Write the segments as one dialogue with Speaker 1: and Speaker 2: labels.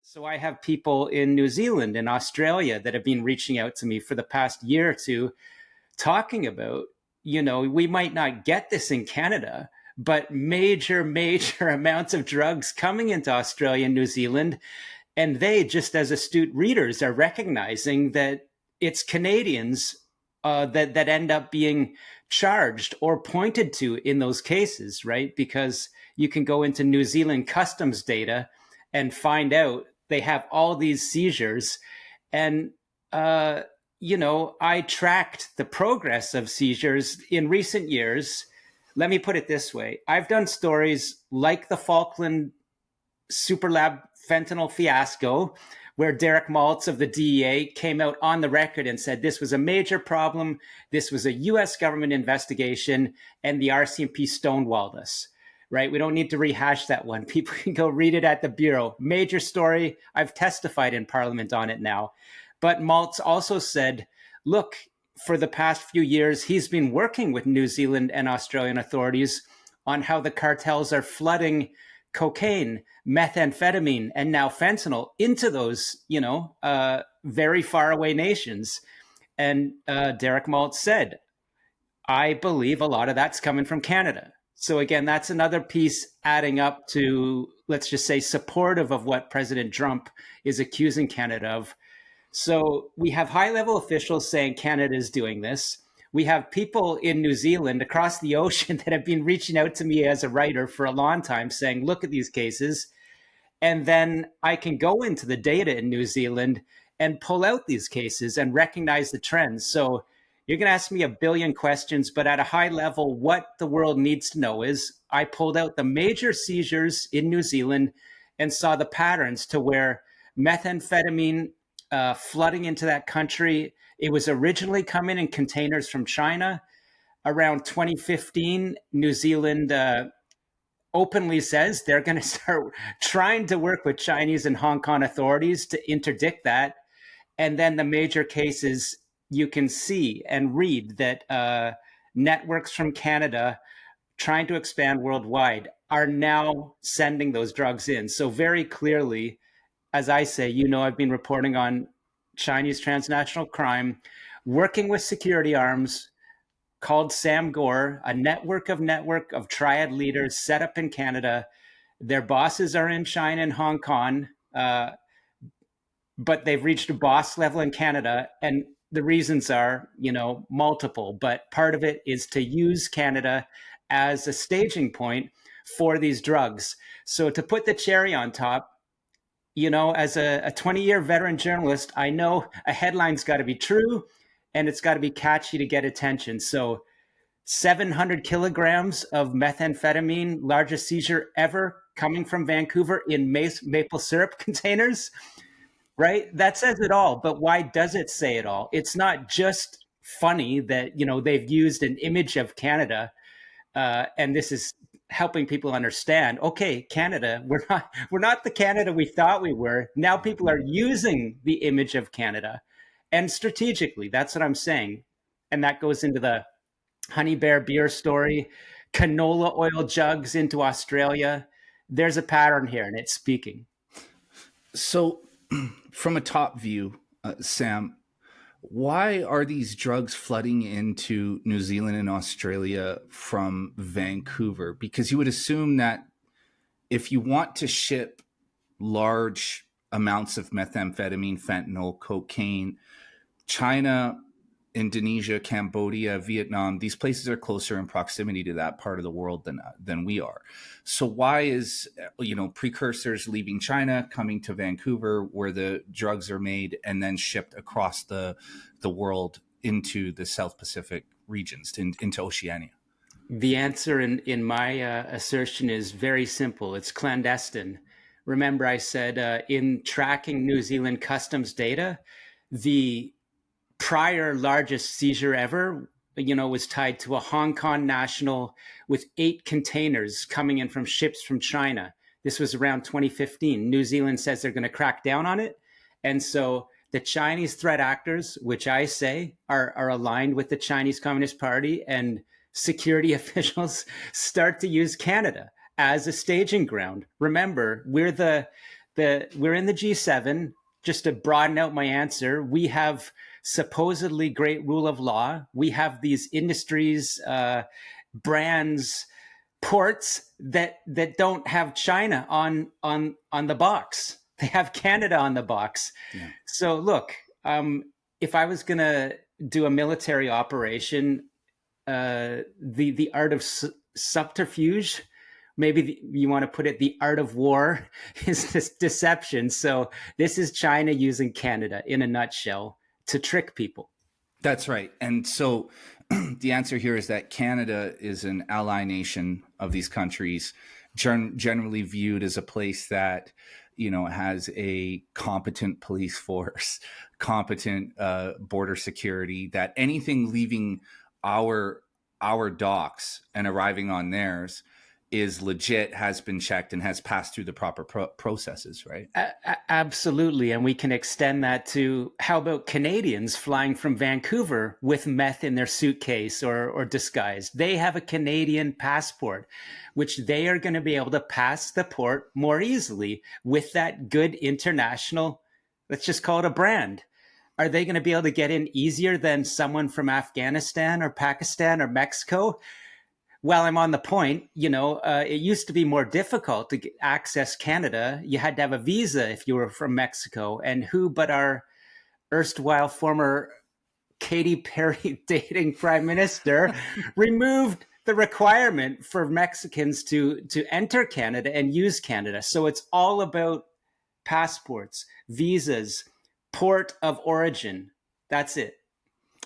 Speaker 1: So I have people in New Zealand and Australia that have been reaching out to me for the past year or two talking about, we might not get this in Canada, but major amounts of drugs coming into Australia and New Zealand. And they, just as astute readers, are recognizing that it's Canadians that end up being charged or pointed to in those cases, right? Because you can go into New Zealand customs data and find out they have all these seizures. And, I tracked the progress of seizures in recent years. Let me put it this way. I've done stories like the Falkland Superlab fentanyl fiasco, where Derek Maltz of the DEA came out on the record and said this was a major problem. This was a US government investigation, and the RCMP stonewalled us, right? We don't need to rehash that one. People can go read it at the Bureau. Major story. I've testified in Parliament on it now. But Maltz also said, look, for the past few years, he's been working with New Zealand and Australian authorities on how the cartels are flooding cocaine, methamphetamine, and now fentanyl into those, very far away nations. And Derek Maltz said, I believe a lot of that's coming from Canada. So again, that's another piece adding up to, let's just say, supportive of what President Trump is accusing Canada of. So we have high-level officials saying Canada is doing this. We have people in New Zealand across the ocean that have been reaching out to me as a writer for a long time saying, look at these cases. And then I can go into the data in New Zealand and pull out these cases and recognize the trends. So you're going to ask me a billion questions, but at a high level, what the world needs to know is I pulled out the major seizures in New Zealand and saw the patterns to where methamphetamine flooding into that country. It was originally coming in containers from China. Around 2015, New Zealand openly says they're going to start trying to work with Chinese and Hong Kong authorities to interdict that. And then the major cases, you can see and read that networks from Canada trying to expand worldwide are now sending those drugs in. So very clearly, as I say, I've been reporting on Chinese transnational crime, working with security arms called Sam Gore, a network of triad leaders set up in Canada. Their bosses are in China and Hong Kong, but they've reached a boss level in Canada. And the reasons are, multiple, but part of it is to use Canada as a staging point for these drugs. So to put the cherry on top, as a 20-year veteran journalist, I know a headline's got to be true and it's got to be catchy to get attention. So 700 kilograms of methamphetamine, largest seizure ever coming from Vancouver in maple syrup containers, right? That says it all. But why does it say it all? It's not just funny that, they've used an image of Canada and this is helping people understand, okay, Canada, we're not the Canada we thought we were. Now people are using the image of Canada and strategically, that's what I'm saying. And that goes into the Honey Bear beer story, canola oil jugs into Australia. There's a pattern here and it's speaking.
Speaker 2: So from a top view, Sam, why are these drugs flooding into New Zealand and Australia from Vancouver? Because you would assume that if you want to ship large amounts of methamphetamine, fentanyl, cocaine, China, Indonesia, Cambodia, Vietnam, these places are closer in proximity to that part of the world than we are. So why is, precursors leaving China, coming to Vancouver where the drugs are made and then shipped across the world into the South Pacific regions, into Oceania?
Speaker 1: The answer in my assertion is very simple. It's clandestine. Remember, I said in tracking New Zealand customs data, the prior largest seizure ever, was tied to a Hong Kong national with 8 containers coming in from ships from China. This was around 2015. New Zealand says they're going to crack down on it. And so the Chinese threat actors, which I say are aligned with the Chinese Communist Party, and security officials start to use Canada as a staging ground. Remember, we're the we're in the G7. Just to broaden out my answer, we have supposedly great rule of law. We have these industries, brands, ports that don't have China on the box. They have Canada on the box. Yeah. So look, if I was going to do a military operation, the art of subterfuge, maybe you want to put it, the art of war, is this deception. So this is China using Canada in a nutshell to trick people.
Speaker 2: That's right. And so the answer here is that Canada is an ally nation of these countries, generally viewed as a place that, has a competent police force, competent border security, that anything leaving our docks and arriving on theirs is legit, has been checked, and has passed through the proper processes, right?
Speaker 1: Absolutely. And we can extend that to, how about Canadians flying from Vancouver with meth in their suitcase or disguised? They have a Canadian passport, which they are going to be able to pass the port more easily with that good international, let's just call it a brand. Are they going to be able to get in easier than someone from Afghanistan or Pakistan or Mexico? Well, I'm on the point, it used to be more difficult to access Canada. You had to have a visa if you were from Mexico. And who but our erstwhile former Katy Perry dating prime minister removed the requirement for Mexicans to enter Canada and use Canada. So it's all about passports, visas, port of origin. That's it.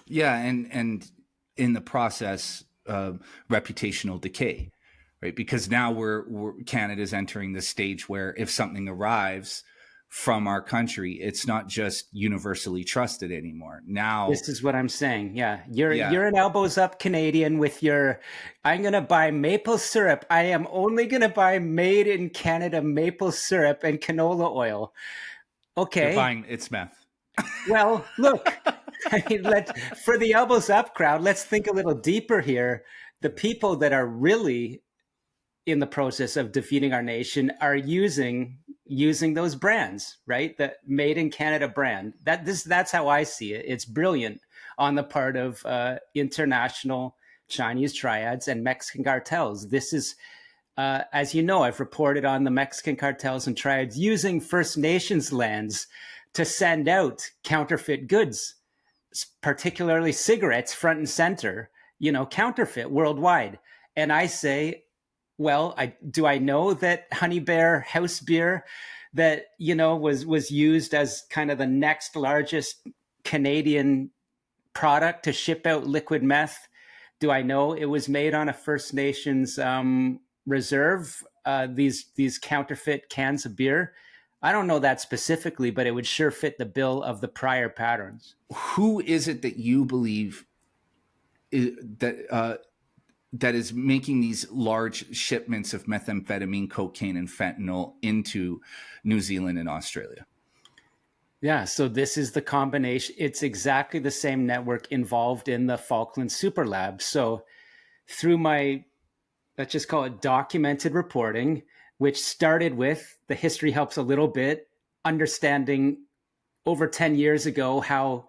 Speaker 2: Yeah, and in the process, reputational decay, right? Because now Canada's entering the stage where if something arrives from our country, it's not just universally trusted anymore. Now,
Speaker 1: this is what I'm saying. Yeah, you're an elbows up Canadian with your, I'm going to buy maple syrup. I am only going to buy made in Canada maple syrup and canola oil. Okay,
Speaker 2: you're buying, it's meth.
Speaker 1: Well, look. I mean, for the elbows up crowd, let's think a little deeper here. The people that are really in the process of defeating our nation are using those brands, right? The Made in Canada brand. That's how I see it. It's brilliant on the part of international Chinese triads and Mexican cartels. This is, as you know, I've reported on the Mexican cartels and triads using First Nations lands to send out counterfeit goods, particularly cigarettes, front and center, counterfeit worldwide. And I say, well, do I know that Honey Bear house beer that, was used as kind of the next largest Canadian product to ship out liquid meth? Do I know it was made on a First Nations reserve, these counterfeit cans of beer? I don't know that specifically, but it would sure fit the bill of the prior patterns.
Speaker 2: Who is it that you believe that is making these large shipments of methamphetamine, cocaine, and fentanyl into New Zealand and Australia?
Speaker 1: Yeah, so this is the combination. It's exactly the same network involved in the Falkland Super Lab. So through my, let's just call it documented reporting, which started with, the history helps a little bit, understanding over 10 years ago how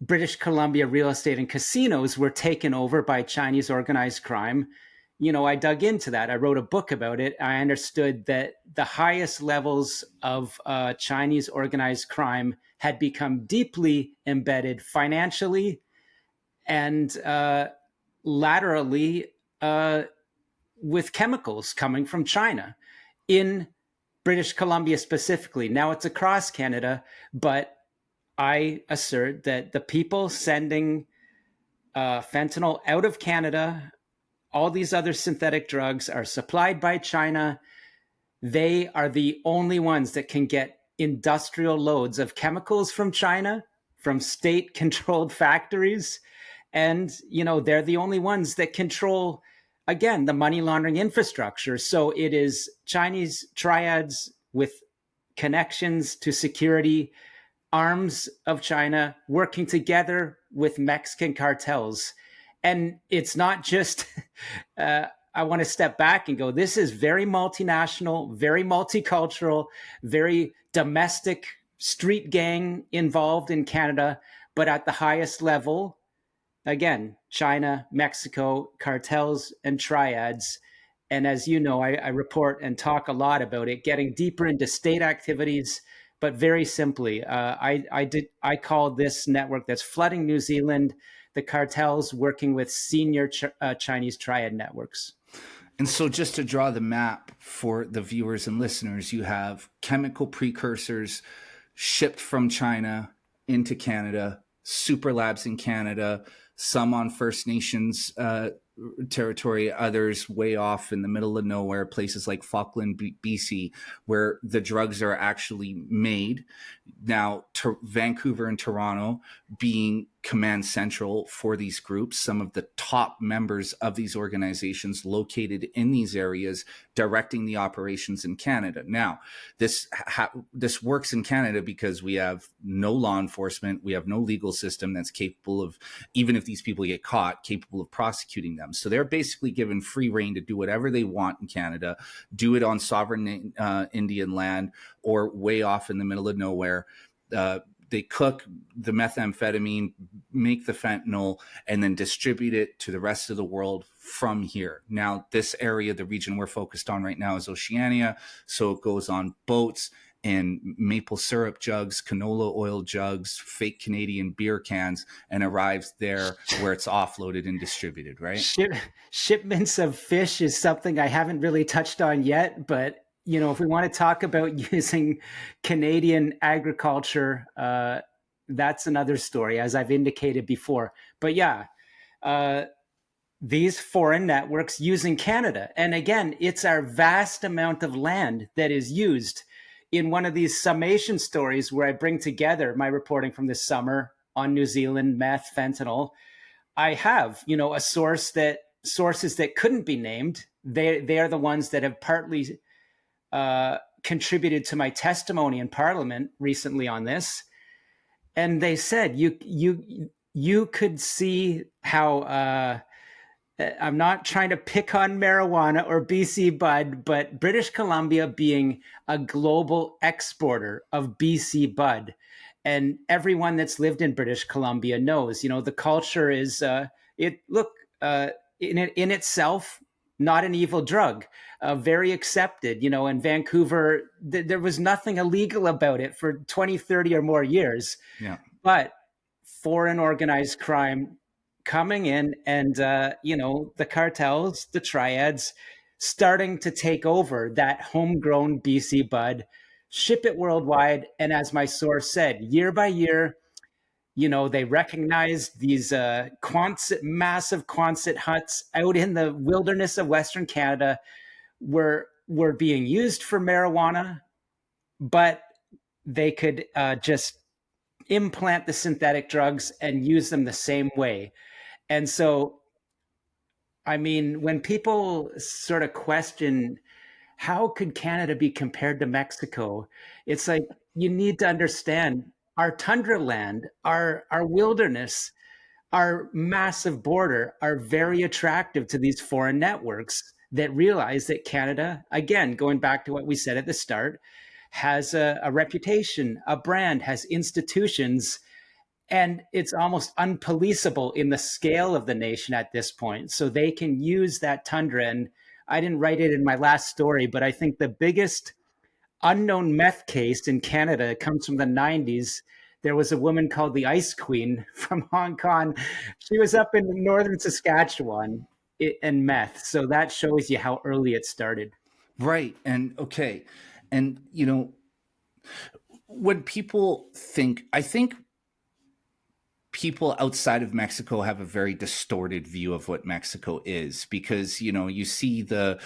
Speaker 1: British Columbia real estate and casinos were taken over by Chinese organized crime. I dug into that. I wrote a book about it. I understood that the highest levels of Chinese organized crime had become deeply embedded financially and laterally with chemicals coming from China in British Columbia specifically. Now it's across Canada, but I assert that the people sending fentanyl out of Canada, all these other synthetic drugs are supplied by China. They are the only ones that can get industrial loads of chemicals from China, from state-controlled factories. And, they're the only ones that control, again, the money laundering infrastructure. So it is Chinese triads with connections to security arms of China working together with Mexican cartels. And it's not just I want to step back and go, this is very multinational, very multicultural, very domestic street gang involved in Canada, but at the highest level, again, China, Mexico, cartels, and triads. And as you know, I report and talk a lot about it, getting deeper into state activities. But very simply, I call this network that's flooding New Zealand the cartels working with senior Chinese triad networks.
Speaker 2: And so, just to draw the map for the viewers and listeners, you have chemical precursors shipped from China into Canada, super labs in Canada, some on First Nations territory, others way off in the middle of nowhere, places like Falkland, BC, where the drugs are actually made. Now, Vancouver and Toronto being command central for these groups, some of the top members of these organizations located in these areas directing the operations in Canada. Now, this works in Canada because we have no law enforcement, we have no legal system that's capable of, even if these people get caught, capable of prosecuting them. So they're basically given free rein to do whatever they want in Canada, do it on sovereign Indian land or way off in the middle of nowhere. They cook the methamphetamine, make the fentanyl, and then distribute it to the rest of the world from here. Now, this area, the region we're focused on right now is Oceania. So it goes on boats and maple syrup jugs, canola oil jugs, fake Canadian beer cans, and arrives there where it's offloaded and distributed, right?
Speaker 1: Shipments of fish is something I haven't really touched on yet, but if we want to talk about using Canadian agriculture, that's another story, as I've indicated before. But yeah, these foreign networks using Canada. And again, it's our vast amount of land that is used. In one of these summation stories where I bring together my reporting from this summer on New Zealand, meth, fentanyl, I have, sources that couldn't be named. They are the ones that have partly contributed to my testimony in Parliament recently on this, and they said you could see how I'm not trying to pick on marijuana or BC bud, but British Columbia being a global exporter of BC bud, and everyone that's lived in British Columbia knows, the culture is in itself not an evil drug, very accepted, in Vancouver, there was nothing illegal about it for 20, 30 or more years.
Speaker 2: Yeah.
Speaker 1: But foreign organized crime coming in and, the cartels, the triads, starting to take over that homegrown BC bud, ship it worldwide. And as my source said, year by year, they recognized these massive Quonset huts out in the wilderness of Western Canada were being used for marijuana, but they could just implant the synthetic drugs and use them the same way. And so, I mean, when people sort of question, how could Canada be compared to Mexico? It's like, you need to understand our tundra land, our wilderness, our massive border are very attractive to these foreign networks that realize that Canada, again, going back to what we said at the start, has a reputation, a brand, has institutions, and it's almost unpoliceable in the scale of the nation at this point. So they can use that tundra. And I didn't write it in my last story, but I think the biggest unknown meth case in Canada comes from the 90s. There was a woman called the Ice Queen from Hong Kong. She was up in northern Saskatchewan in meth. So that shows you how early it started.
Speaker 2: Right. And okay. And, when people think, I think people outside of Mexico have a very distorted view of what Mexico is, because, you see the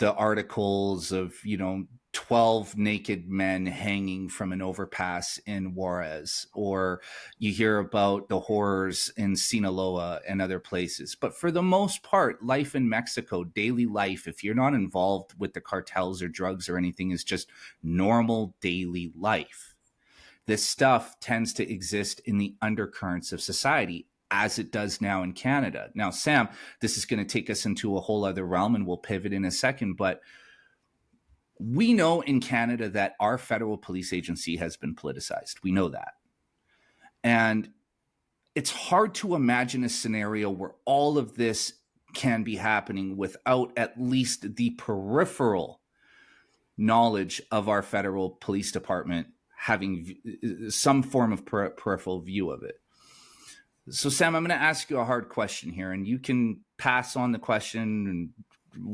Speaker 2: articles of, 12 naked men hanging from an overpass in Juarez, or you hear about the horrors in Sinaloa and other places. But for the most part, life in Mexico, daily life, if you're not involved with the cartels or drugs or anything, is just normal daily life. This stuff tends to exist in the undercurrents of society. as it does now in Canada. Now, Sam, this is going to take us into a whole other realm, and we'll pivot in a second, but we know in Canada that our federal police agency has been politicized. We know that. And it's hard to imagine a scenario where all of this can be happening without at least the peripheral knowledge of our federal police department having some form of peripheral view of it. So, Sam, I'm going to ask you a hard question here, and you can pass on the question and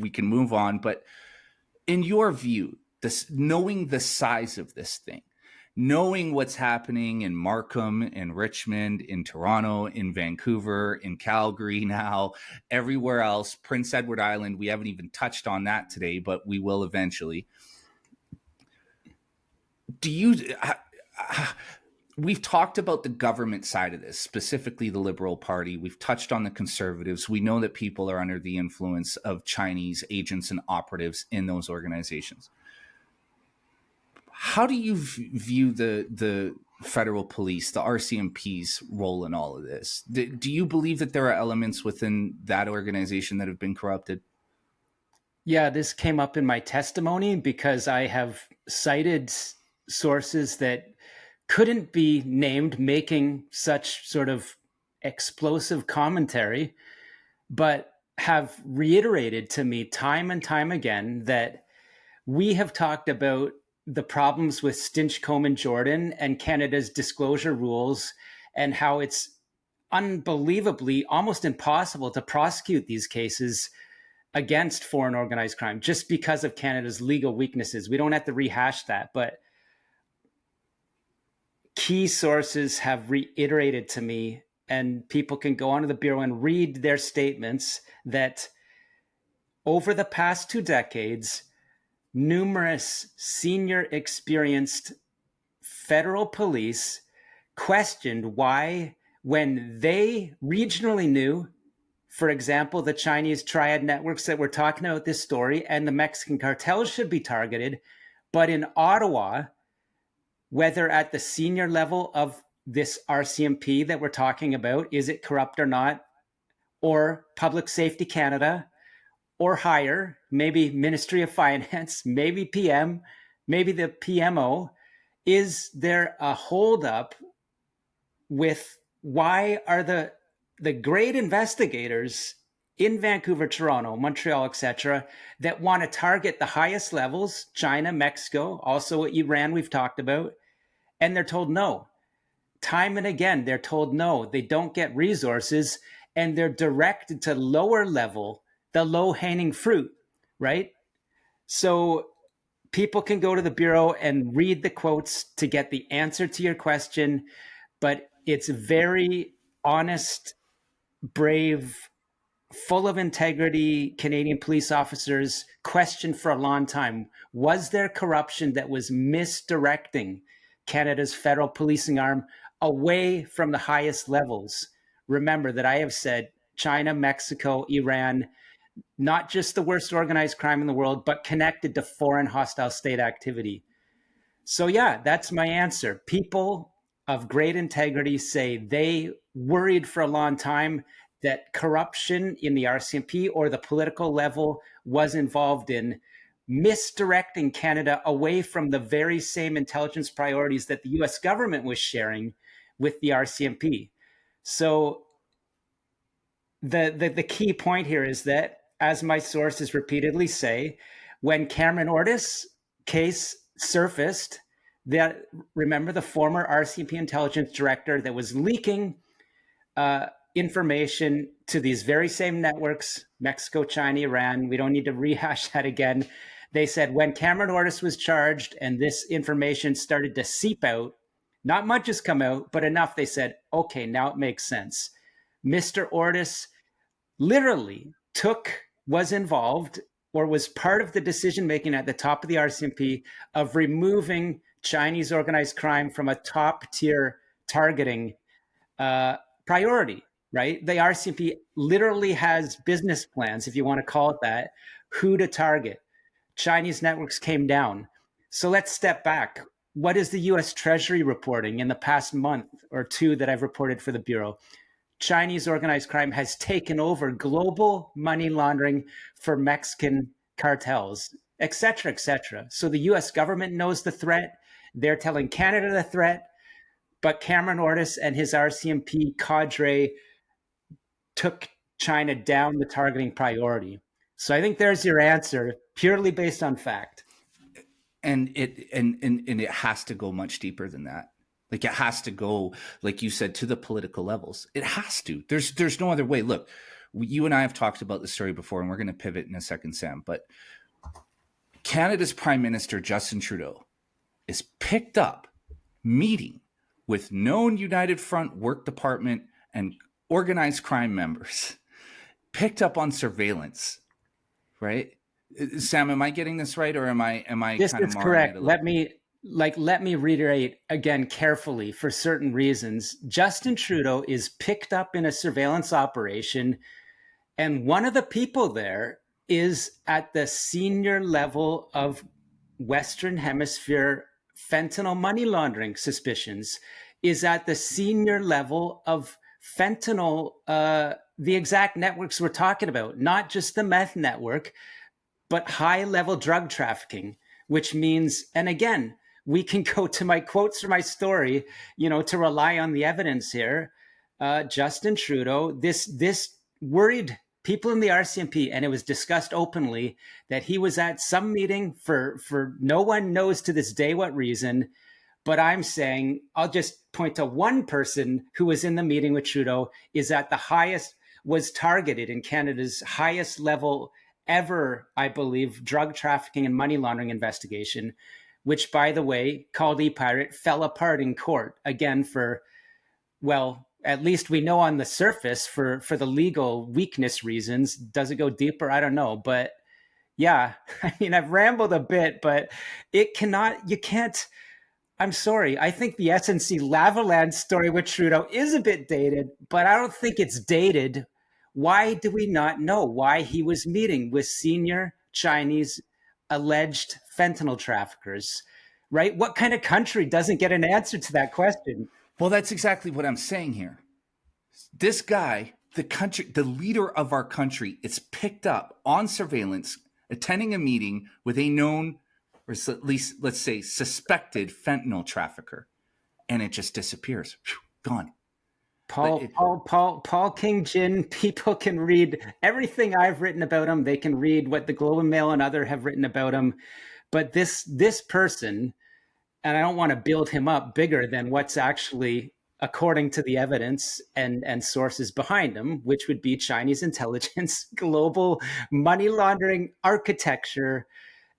Speaker 2: we can move on. But in your view, knowing the size of this thing, knowing what's happening in Markham, in Richmond, in Toronto, in Vancouver, in Calgary now, everywhere else, Prince Edward Island, we haven't even touched on that today, but we will eventually. We've talked about the government side of this, specifically the Liberal Party. We've touched on the Conservatives. We know that people are under the influence of Chinese agents and operatives in those organizations. How do you view the federal police, the RCMP's role in all of this? Do you believe that there are elements within that organization that have been corrupted?
Speaker 1: Yeah, this came up in my testimony because I have cited sources that couldn't be named making such sort of explosive commentary, but have reiterated to me time and time again that we have talked about the problems with Stinchcombe and Jordan and Canada's disclosure rules and how it's unbelievably almost impossible to prosecute these cases against foreign organized crime just because of Canada's legal weaknesses. We don't have to rehash that, but key sources have reiterated to me, and people can go onto the Bureau and read their statements, that over the past 2 decades, numerous senior experienced federal police questioned why, when they regionally knew, for example, the Chinese triad networks that we're talking about this story and the Mexican cartels should be targeted, but in Ottawa, whether at the senior level of this RCMP that we're talking about, is it corrupt or not, or Public Safety Canada, or higher, maybe Ministry of Finance, maybe PM, maybe the PMO, is there a holdup with why are the great investigators in Vancouver, Toronto, Montreal, etc., that want to target the highest levels, China, Mexico, also Iran we've talked about, and they're told no. Time and again, they're told no. They don't get resources, and they're directed to lower level, the low-hanging fruit, right? So people can go to the Bureau and read the quotes to get the answer to your question, but it's very honest, brave, full of integrity Canadian police officers questioned for a long time. Was there corruption that was misdirecting Canada's federal policing arm away from the highest levels? Remember that I have said China, Mexico, Iran, not just the worst organized crime in the world, but connected to foreign hostile state activity. So yeah, that's my answer. People of great integrity say they worried for a long time that corruption in the RCMP or the political level was involved in misdirecting Canada away from the very same intelligence priorities that the US government was sharing with the RCMP. So the key point here is that, as my sources repeatedly say, when Cameron Ortis case surfaced, that, remember, the former RCMP intelligence director that was leaking information to these very same networks, Mexico, China, Iran. We don't need to rehash that again. They said when Cameron Ortis was charged and this information started to seep out, not much has come out, but enough, they said, okay, now it makes sense. Mr. Ortis literally was involved or was part of the decision-making at the top of the RCMP of removing Chinese organized crime from a top-tier targeting priority, right? The RCMP literally has business plans, if you want to call it that, who to target. Chinese networks came down. So let's step back. What is the US Treasury reporting in the past month or two that I've reported for the Bureau? Chinese organized crime has taken over global money laundering for Mexican cartels, et cetera, et cetera. So the US government knows the threat. They're telling Canada the threat, but Cameron Ortis and his RCMP cadre took China down the targeting priority. So I think there's your answer, purely based on fact.
Speaker 2: And it has to go much deeper than that. Like, it has to go, like you said, to the political levels. It has to. There's no other way. Look, you and I have talked about this story before, and we're going to pivot in a second, Sam. But Canada's Prime Minister, Justin Trudeau, is picked up meeting with known United Front Work Department and organized crime members, picked up on surveillance, right? Sam, am I getting this right, or am I
Speaker 1: This
Speaker 2: kind of
Speaker 1: is
Speaker 2: marring
Speaker 1: correct.
Speaker 2: it a little?
Speaker 1: Let me reiterate again carefully for certain reasons. Justin Trudeau is picked up in a surveillance operation, and one of the people there is at the senior level of Western Hemisphere fentanyl money laundering suspicions, is at the senior level of fentanyl, the exact networks we're talking about, not just the meth network, but high level drug trafficking, which means, and again, we can go to my quotes from my story, to rely on the evidence here. Justin Trudeau, this worried people in the RCMP, and it was discussed openly that he was at some meeting for no one knows to this day what reason. But I'm saying, I'll just point to one person who was in the meeting with Trudeau, is at the highest, was targeted in Canada's highest level ever, I believe, drug trafficking and money laundering investigation, which, by the way, called ePirate, fell apart in court again for, well, at least we know on the surface for the legal weakness reasons. Does it go deeper? I don't know. But yeah, I mean, I've rambled a bit, but you can't, I'm sorry. I think the SNC Lavaland story with Trudeau is a bit dated, but I don't think it's dated. Why do we not know why he was meeting with senior Chinese alleged fentanyl traffickers, right? What kind of country doesn't get an answer to that question?
Speaker 2: Well, that's exactly what I'm saying here. This guy, the leader of our country, is picked up on surveillance, attending a meeting with a known, or at least, let's say, suspected fentanyl trafficker, and it just disappears. Gone.
Speaker 1: Paul King Jin, people can read everything I've written about him. They can read what the Globe and Mail and other have written about him. But this person, and I don't want to build him up bigger than what's actually according to the evidence and sources behind him, which would be Chinese intelligence, global money laundering architecture,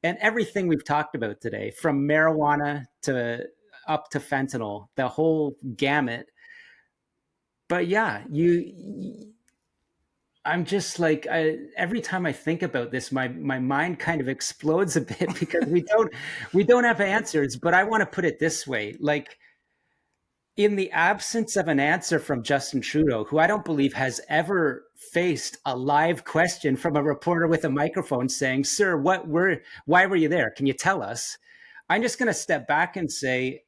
Speaker 1: and everything we've talked about today, from marijuana to up to fentanyl, the whole gamut. But yeah, I'm just like, every time I think about this, my mind kind of explodes a bit because we don't have answers. But I want to put it this way, like, in the absence of an answer from Justin Trudeau, who I don't believe has ever faced a live question from a reporter with a microphone saying, "Sir, why were you there? Can you tell us?" I'm just going to step back and say,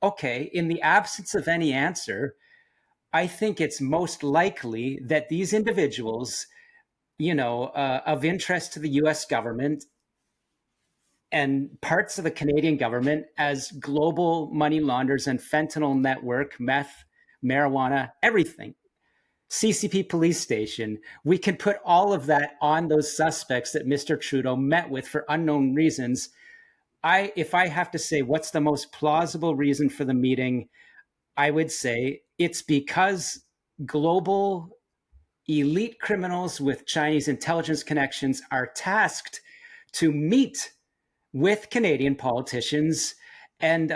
Speaker 1: okay, in the absence of any answer, I think it's most likely that these individuals, of interest to the US government and parts of the Canadian government as global money launderers and fentanyl network, meth, marijuana, everything, CCP police station, we can put all of that on those suspects that Mr. Trudeau met with for unknown reasons. If I have to say what's the most plausible reason for the meeting, I would say it's because global elite criminals with Chinese intelligence connections are tasked to meet with Canadian politicians and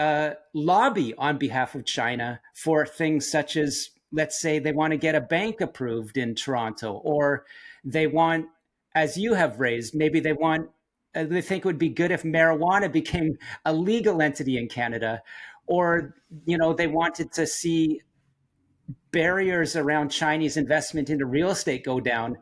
Speaker 1: lobby on behalf of China for things such as, let's say, they want to get a bank approved in Toronto, or they want, as you have raised, maybe they think it would be good if marijuana became a legal entity in Canada, or they wanted to see barriers around Chinese investment into real estate go down.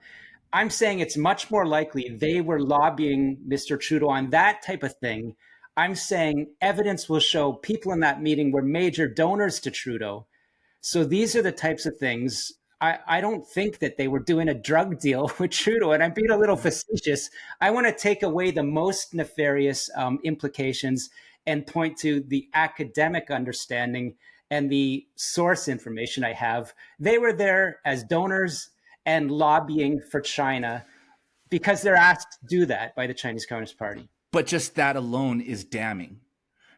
Speaker 1: I'm saying it's much more likely they were lobbying Mr. Trudeau on that type of thing. I'm saying evidence will show people in that meeting were major donors to Trudeau. So these are the types of things I don't think that they were doing a drug deal with Trudeau, and I'm being a little facetious. I want to take away the most nefarious implications and point to the academic understanding and the source information I have. They were there as donors and lobbying for China because they're asked to do that by the Chinese Communist Party.
Speaker 2: But just that alone is damning,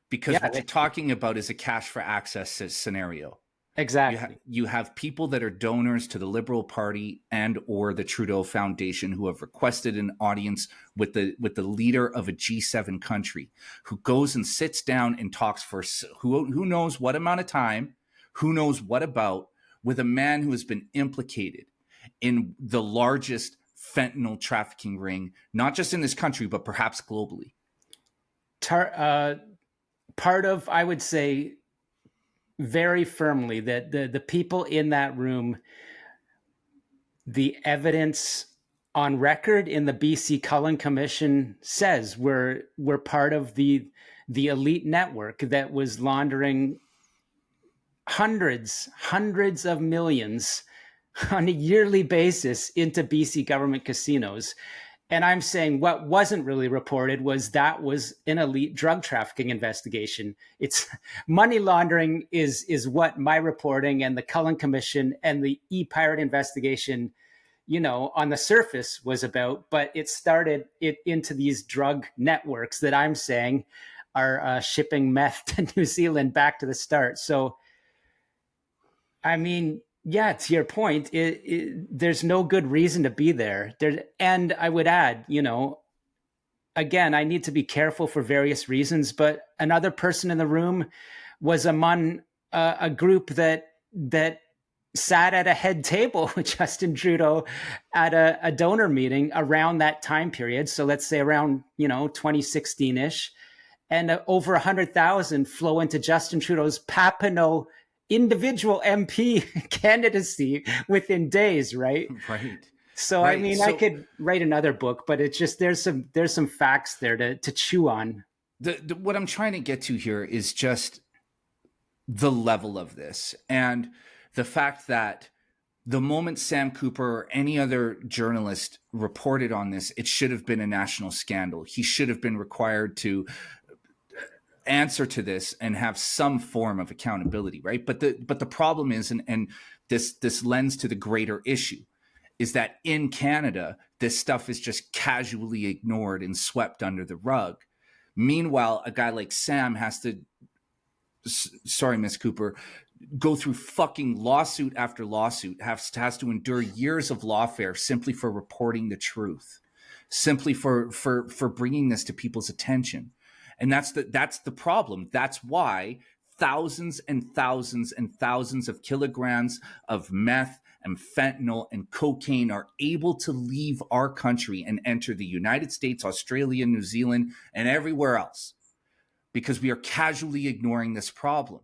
Speaker 2: because
Speaker 1: Yeah,
Speaker 2: what you're talking about is a cash for access scenario.
Speaker 1: exactly.
Speaker 2: You have people that are donors to the Liberal Party and or the Trudeau Foundation who have requested an audience with the leader of a G7 country, who goes and sits down and talks for who knows what amount of time, who knows what about, with a man who has been implicated in the largest fentanyl trafficking ring, not just in this country, but perhaps globally.
Speaker 1: Part of, I would say, very firmly that the people in that room, the evidence on record in the BC Cullen Commission says we're part of the elite network that was laundering hundreds of millions on a yearly basis into BC government casinos. And I'm saying what wasn't really reported was that was an elite drug trafficking investigation. It's money laundering is what my reporting and the Cullen Commission and the e-pirate investigation, on the surface was about. But it started it into these drug networks that I'm saying are shipping meth to New Zealand back to the start. So, I mean, yeah, to your point, there's no good reason to be there. And I would add, again, I need to be careful for various reasons, but another person in the room was among a group that sat at a head table with Justin Trudeau at a donor meeting around that time period. So let's say around, 2016-ish, and over 100,000 flow into Justin Trudeau's Papineau individual MP candidacy within days, right?
Speaker 2: Right.
Speaker 1: So,
Speaker 2: right.
Speaker 1: I mean, I could write another book, but it's just there's some facts there to chew on.
Speaker 2: What I'm trying to get to here is just the level of this, and the fact that the moment Sam Cooper or any other journalist reported on this, it should have been a national scandal. He should have been required to answer to this and have some form of accountability, right? But the problem is, and this lends to the greater issue, is that in Canada, this stuff is just casually ignored and swept under the rug. Meanwhile, a guy like Sam has to, sorry, Miss Cooper, go through fucking lawsuit after lawsuit, has to endure years of lawfare simply for reporting the truth, simply for bringing this to people's attention. And that's the problem. That's why thousands and thousands and thousands of kilograms of meth and fentanyl and cocaine are able to leave our country and enter the United States, Australia, New Zealand, and everywhere else, because we are casually ignoring this problem.